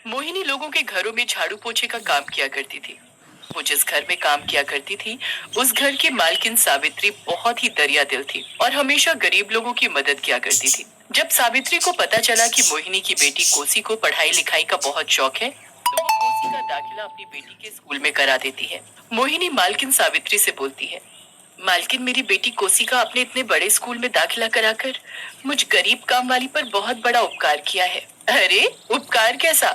मोहिनी लोगों के घरों में झाड़ू पोछे का काम किया करती थी। वो जिस घर में काम किया करती थी, उस घर की मालकिन सावित्री बहुत ही दरिया दिल थी और हमेशा गरीब लोगों की मदद किया करती थी। जब सावित्री को पता चला कि मोहिनी की बेटी कोसी को पढ़ाई लिखाई का बहुत शौक है, तो वो कोसी का दाखिला अपनी बेटी के स्कूल में करा देती है। मोहिनी मालकिन सावित्री से बोलती है, मालकिन, मेरी बेटी कोसी का अपने इतने बड़े स्कूल में दाखिला कराकर मुझ गरीब काम वाली पर बहुत बड़ा उपकार किया है। अरे उपकार कैसा?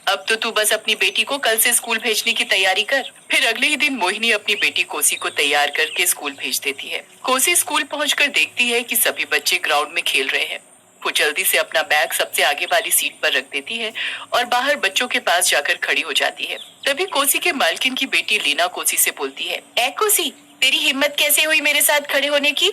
अब तो तू बस अपनी बेटी को कल से स्कूल भेजने की तैयारी कर। फिर अगले ही दिन मोहिनी अपनी बेटी कोसी को तैयार करके स्कूल भेज देती है। कोसी स्कूल पहुंचकर देखती है कि सभी बच्चे ग्राउंड में खेल रहे हैं। वो जल्दी से अपना बैग सबसे आगे वाली सीट पर रख देती है और बाहर बच्चों के पास जाकर खड़ी हो जाती है। तभी कोसी के मालकिन की बेटी लीना कोसी से बोलती है, ए कोसी, तेरी हिम्मत कैसे हुई मेरे साथ खड़े होने की?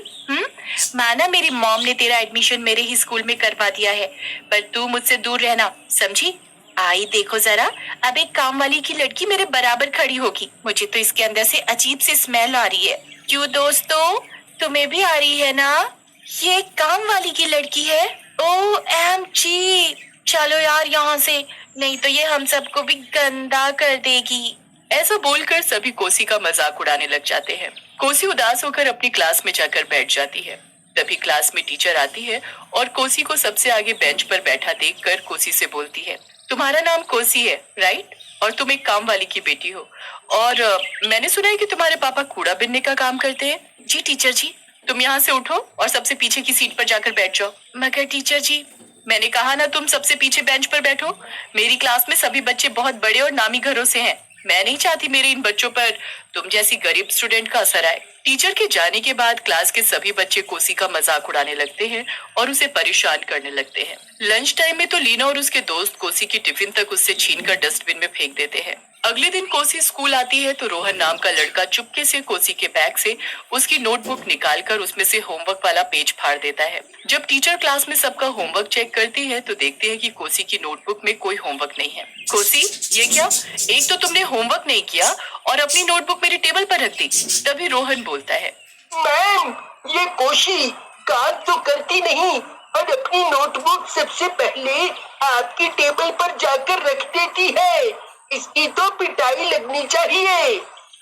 माना मेरी मॉम ने तेरा एडमिशन मेरे ही स्कूल में करवा दिया है, पर तू मुझसे दूर रहना, समझी? आई देखो जरा, अब एक काम वाली की लड़की मेरे बराबर खड़ी होगी। मुझे तो इसके अंदर से अजीब सी स्मेल आ रही है। क्यों दोस्तों, तुम्हें भी आ रही है ना? ये काम वाली की लड़की है। ओ एम जी, चलो यार यहाँ से, नहीं तो ये हम सबको भी गंदा कर देगी। ऐसा बोलकर सभी कोसी का मजाक उड़ाने लग जाते हैं। कोसी उदास होकर अपनी क्लास में जाकर बैठ जाती है। तभी क्लास में टीचर आती है और कोसी को सबसे आगे बेंच पर बैठा देखकर कोसी से बोलती है, तुम्हारा नाम कोसी है, राइट? और तुम एक काम वाली की बेटी हो। और मैंने सुना है कि तुम्हारे पापा कूड़ा बिनने का काम करते हैं। जी टीचर जी। तुम यहाँ से उठो और सबसे पीछे की सीट पर जाकर बैठ जाओ। मगर टीचर जी, मैंने कहा ना तुम सबसे पीछे बेंच पर बैठो। मेरी क्लास में सभी बच्चे बहुत बड़े और नामी घरों से हैं। मैं नहीं चाहती मेरे इन बच्चों पर तुम जैसी गरीब स्टूडेंट का असर आए। टीचर के जाने के बाद क्लास के सभी बच्चे कोसी का मजाक उड़ाने लगते हैं और उसे परेशान करने लगते हैं। लंच टाइम में तो लीना और उसके दोस्त कोसी की टिफिन तक उससे छीनकर डस्टबिन में फेंक देते हैं। अगले दिन कोसी स्कूल आती है तो रोहन नाम का लड़का चुपके से कोसी के बैग से उसकी नोटबुक निकालकर उसमें से होमवर्क वाला पेज फाड़ देता है। जब टीचर क्लास में सबका होमवर्क चेक करती है तो देखती है कि कोसी की नोटबुक में कोई होमवर्क नहीं है। कोसी, ये क्या? एक तो तुमने होमवर्क नहीं किया और अपनी नोटबुक मेरी टेबल पर रख दी। तभी रोहन बोलता है, मैम, ये कोशी काम तो करती नहीं और अपनी नोटबुक सबसे पहले आपकी टेबल पर जाकर रख देती है। इसकी तो पिटाई लगनी चाहिए।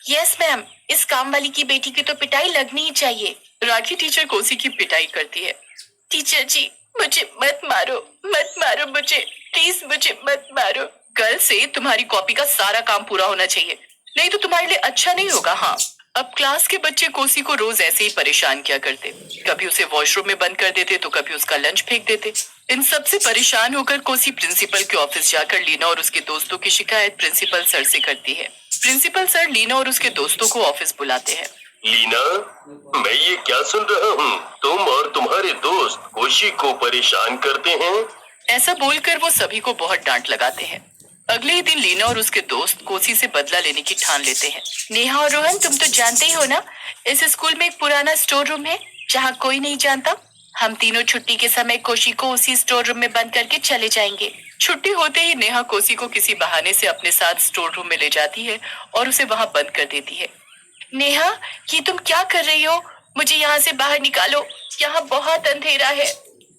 यस मैम, इस काम वाली की बेटी की तो पिटाई लगनी ही चाहिए। राखी टीचर कोसी की पिटाई करती है। टीचर जी, मुझे मत मारो, मत मारो मुझे, प्लीज मुझे मत मारो। कल से तुम्हारी कॉपी का सारा काम पूरा होना चाहिए, नहीं तो तुम्हारे लिए अच्छा नहीं होगा। हाँ। अब क्लास के बच्चे कोसी को रोज ऐसे ही परेशान किया करते। कभी उसे वॉशरूम में बंद कर देते तो कभी उसका लंच फेंक देते। इन सब से परेशान होकर कोसी प्रिंसिपल के ऑफिस जाकर लीना और उसके दोस्तों की शिकायत प्रिंसिपल सर से करती है। प्रिंसिपल सर लीना और उसके दोस्तों को ऑफिस बुलाते हैं। लीना, मैं ये क्या सुन रहा हूँ? तुम और तुम्हारे दोस्त कोशी को परेशान करते हैं। ऐसा बोलकर वो सभी को बहुत डांट लगाते हैं। अगले ही दिन लीना और उसके दोस्त कोसी से बदला लेने की ठान लेते हैं। नेहा और रोहन, तुम तो जानते ही हो ना, इस स्कूल में एक पुराना स्टोर रूम है जहाँ कोई नहीं जानता। हम तीनों छुट्टी के समय कोशी को उसी स्टोर रूम में बंद करके चले जाएंगे। छुट्टी होते ही नेहा कोसी को किसी बहाने से अपने साथ स्टोर रूम में ले जाती है और उसे वहाँ बंद कर देती है। नेहा, ये तुम क्या कर रही हो? मुझे यहाँ से बाहर निकालो, यहाँ बहुत अंधेरा है।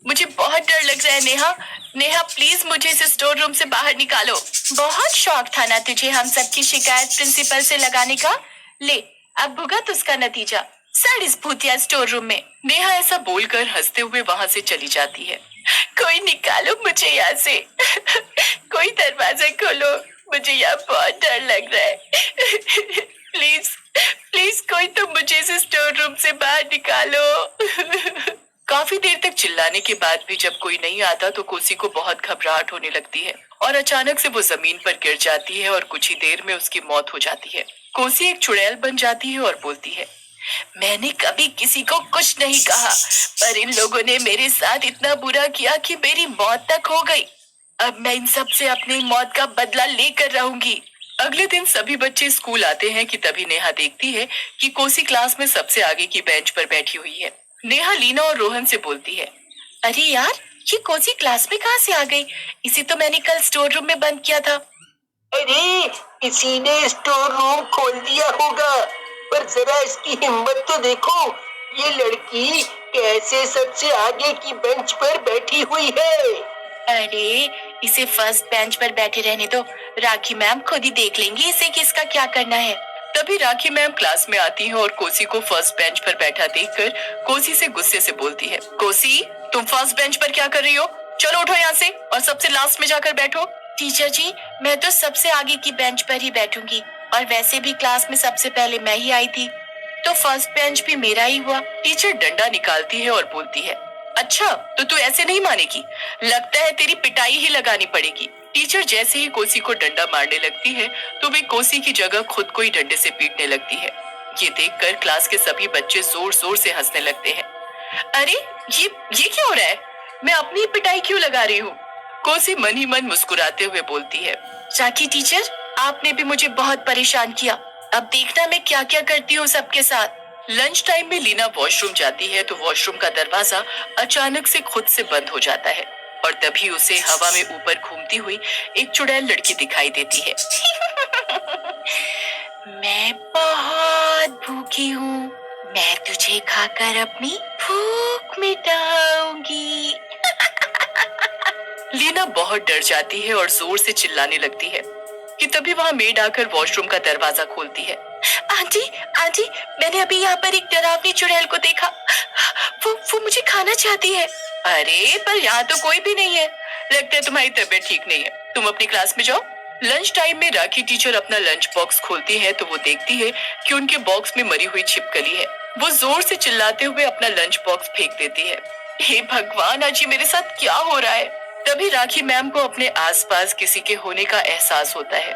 मुझे बहुत डर लग रहा है नेहा। नेहा प्लीज मुझे इस स्टोर रूम से बाहर निकालो। बहुत शौक था ना तुझे हम सबकी शिकायत प्रिंसिपल से लगाने का? ले, अब भुगत उसका नतीजा। सड़ इस भूतिया स्टोर रूम में। नेहा ऐसा बोलकर हंसते हुए वहां से चली जाती है। कोई निकालो मुझे यहाँ से। कोई दरवाजा खोलो, मुझे यहाँ बहुत डर लग रहा है। प्लीज प्लीज कोई तो मुझे इस स्टोर रूम से बाहर निकालो। काफी देर तक चिल्लाने के बाद भी जब कोई नहीं आता तो कोसी को बहुत घबराहट होने लगती है और अचानक से वो जमीन पर गिर जाती है और कुछ ही देर में उसकी मौत हो जाती है। कोसी एक चुड़ैल बन जाती है और बोलती है, मैंने कभी किसी को कुछ नहीं कहा, पर इन लोगों ने मेरे साथ इतना बुरा किया कि मेरी मौत तक हो गई। अब मैं इन सब से अपनी मौत का बदला लेकर रहूंगी। अगले दिन सभी बच्चे स्कूल आते हैं कि तभी नेहा देखती है कि कोसी क्लास में सबसे आगे की बेंच पर बैठी हुई है। नेहा लीना और रोहन से बोलती है, अरे यार, ये कोसी क्लास में कहाँ से आ गई? इसे तो मैंने कल स्टोर रूम में बंद किया था। अरे, इसी ने स्टोर रूम खोल दिया होगा, पर जरा इसकी हिम्मत तो देखो। ये लड़की कैसे सबसे आगे की बेंच पर बैठी हुई है। अरे इसे फर्स्ट बेंच पर बैठे रहने दो, राखी मैम खुद ही देख लेंगी इसे किसका क्या करना है। तभी राखी मैम क्लास में आती है और कोसी को फर्स्ट बेंच पर बैठा देखकर कोसी से गुस्से से बोलती है, कोसी तुम फर्स्ट बेंच पर क्या कर रही हो? चलो उठो यहाँ से और सबसे लास्ट में जाकर बैठो। टीचर जी मैं तो सबसे आगे की बेंच पर ही बैठूंगी, और वैसे भी क्लास में सबसे पहले मैं ही आई थी, तो फर्स्ट बेंच भी मेरा ही हुआ। टीचर डंडा निकालती है और बोलती है, अच्छा तो तू ऐसे नहीं मानेगी, लगता है तेरी पिटाई ही लगानी पड़ेगी। टीचर जैसे ही कोसी को डंडा मारने लगती है तो वे कोसी की जगह खुद को ही डंडे से पीटने लगती है। ये देखकर क्लास के सभी बच्चे जोर जोर से हंसने लगते हैं। अरे ये क्या हो रहा है? मैं अपनी पिटाई क्यों लगा रही हूँ? कोसी मन ही मन मुस्कुराते हुए बोलती है, राखी टीचर आपने भी मुझे बहुत परेशान किया, अब देखना मैं क्या क्या करती हूँ सबके साथ। लंच टाइम में लीना वॉशरूम जाती है तो वॉशरूम का दरवाजा अचानक से खुद से बंद हो जाता है और तभी उसे हवा में ऊपर घूमती हुई एक चुड़ैल लड़की दिखाई देती है। मैं बहुत भूखी हूँ, मैं तुझे खाकर अपनी भूख मिटाऊंगी। लीना बहुत डर जाती है और जोर से चिल्लाने लगती है कि तभी वहाँ मेड आकर वॉशरूम का दरवाजा खोलती है। आंटी आंटी मैंने अभी यहाँ पर एक डरावनी चुड़ैल को देखा, वो मुझे खाना चाहती है। अरे पर यहाँ तो कोई भी नहीं है, लगता है तुम्हारी तबीयत ठीक नहीं है, तुम अपनी क्लास में जाओ। लंच टाइम में राखी टीचर अपना लंच बॉक्स खोलती है तो वो देखती है कि उनके बॉक्स में मरी हुई छिपकली है। वो जोर से चिल्लाते हुए अपना लंच बॉक्स फेंक देती है। हे भगवान आज ये मेरे साथ क्या हो रहा है? तभी राखी मैम को अपने आसपास किसी के होने का एहसास होता है।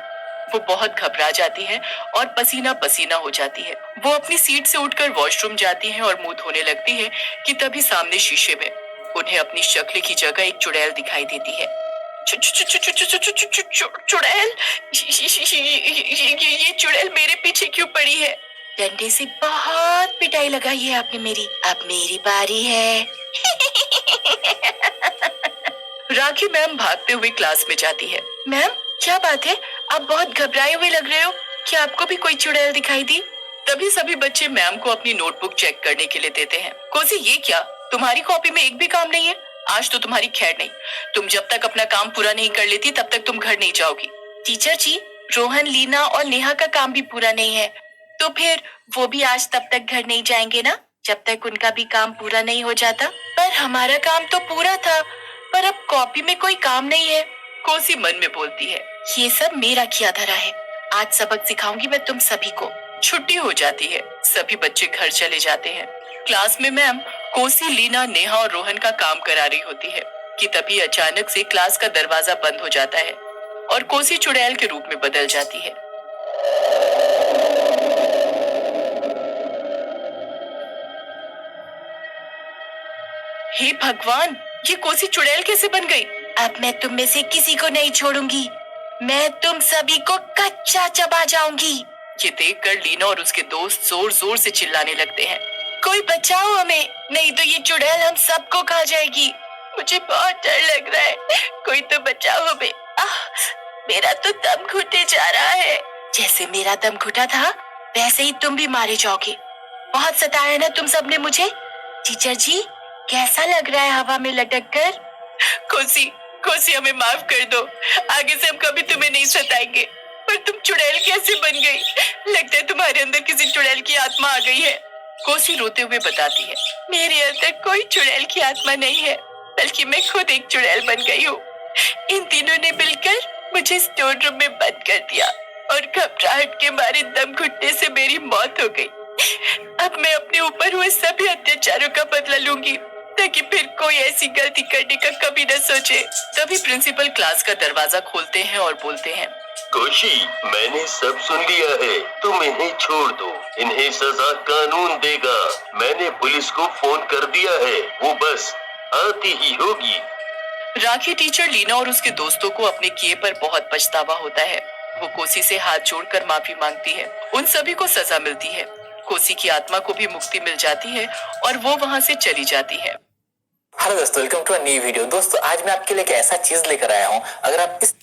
वो बहुत घबरा जाती है और पसीना पसीना हो जाती है। वो अपनी सीट से उठकर वॉशरूम जाती है और मुंह धोने लगती है कि तभी सामने शीशे में उन्हें अपनी शक्ल की जगह एक चुड़ैल दिखाई देती है। चुड़ैल, ये चुड़ैल मेरे पीछे क्यों पड़ी है? डंडे से बहुत पिटाई लगाई है आपने मेरी, अब मेरी बारी है। राखी मैम भागते हुए क्लास में जाती है। मैम क्या बात है, आप बहुत घबराए हुए लग रहे हो, क्या आपको भी कोई चुड़ैल दिखाई दी? तभी सभी बच्चे मैम को अपनी नोटबुक चेक करने के लिए देते हैं। कोसी ये क्या, तुम्हारी कॉपी में एक भी काम नहीं है? आज तो तुम्हारी खैर नहीं, तुम जब तक अपना काम पूरा नहीं कर लेती तब तक तुम घर नहीं जाओगी। टीचर जी रोहन, लीना और नेहा का काम भी पूरा नहीं है, तो फिर वो भी आज तब तक घर नहीं जाएंगे ना जब तक उनका भी काम पूरा नहीं हो जाता। पर हमारा काम तो पूरा था, पर अब कॉपी में कोई काम नहीं है। कोसी मन में बोलती है, ये सब मेरा किया धरा है, आज सबक सिखाऊंगी मैं तुम सभी को। छुट्टी हो जाती है, सभी बच्चे घर चले जाते हैं। क्लास में मैम कोसी, लीना, नेहा और रोहन का काम करा रही होती है कि तभी अचानक से क्लास का दरवाजा बंद हो जाता है और कोसी चुड़ैल के रूप में बदल जाती है। हे भगवान, ये कोसी चुड़ैल कैसे बन गई? अब मैं तुम में से किसी को नहीं छोड़ूंगी, मैं तुम सभी को कच्चा चबा जाऊंगी। ये देखकर लीना और उसके दोस्त जोर जोर से चिल्लाने लगते हैं, कोई बचाओ हमें, नहीं तो ये चुड़ैल हम सबको खा जाएगी। मुझे बहुत डर लग रहा है, कोई तो बचाओ हमें। मेरा तो दम घुटे जा रहा है। जैसे मेरा दम घुटा था वैसे ही तुम भी मारे जाओगे। बहुत सताया ना तुम सबने मुझे। टीचर जी कैसा लग रहा है हवा में लटक कर? कोसी हमें माफ कर दो, आगे से हम कभी तुम्हें नहीं सताएंगे। पर तुम चुड़ैल कैसे बन गई? लगता है तुम्हारे अंदर किसी चुड़ैल की आत्मा आ गई है। कोसी रोते हुए बताती है, मेरे अंदर कोई चुड़ैल की आत्मा नहीं है, बल्कि मैं खुद एक चुड़ैल बन गई हूँ। इन तीनों ने मिलकर मुझे स्टोर रूम में बंद कर दिया और घबराहट के मारे दम घुटने से मेरी मौत हो गई। अब मैं अपने ऊपर हुए सभी अत्याचारों का बदला लूंगी, ताकि फिर कोई ऐसी गलती करने का कभी न सोचे। तभी प्रिंसिपल क्लास का दरवाजा खोलते हैं और बोलते हैं, कोशी, मैंने सब सुन लिया है, तुम इन्हें छोड़ दो, इन्हें सजा कानून देगा। मैंने पुलिस को फोन कर दिया है, वो बस आती ही होगी। राखी टीचर लीना और उसके दोस्तों को अपने किए पर बहुत पछतावा होता है। वो कोसी से हाथ जोड़कर माफी मांगती है। उन सभी को सजा मिलती है। कोसी की आत्मा को भी मुक्ति मिल जाती है और वो वहाँ से चली जाती है। हेलो दोस्तों, welcome to a new video. दोस्तों आज मैं आपके लिए एक ऐसा चीज लेकर आया हूँ, अगर आप इस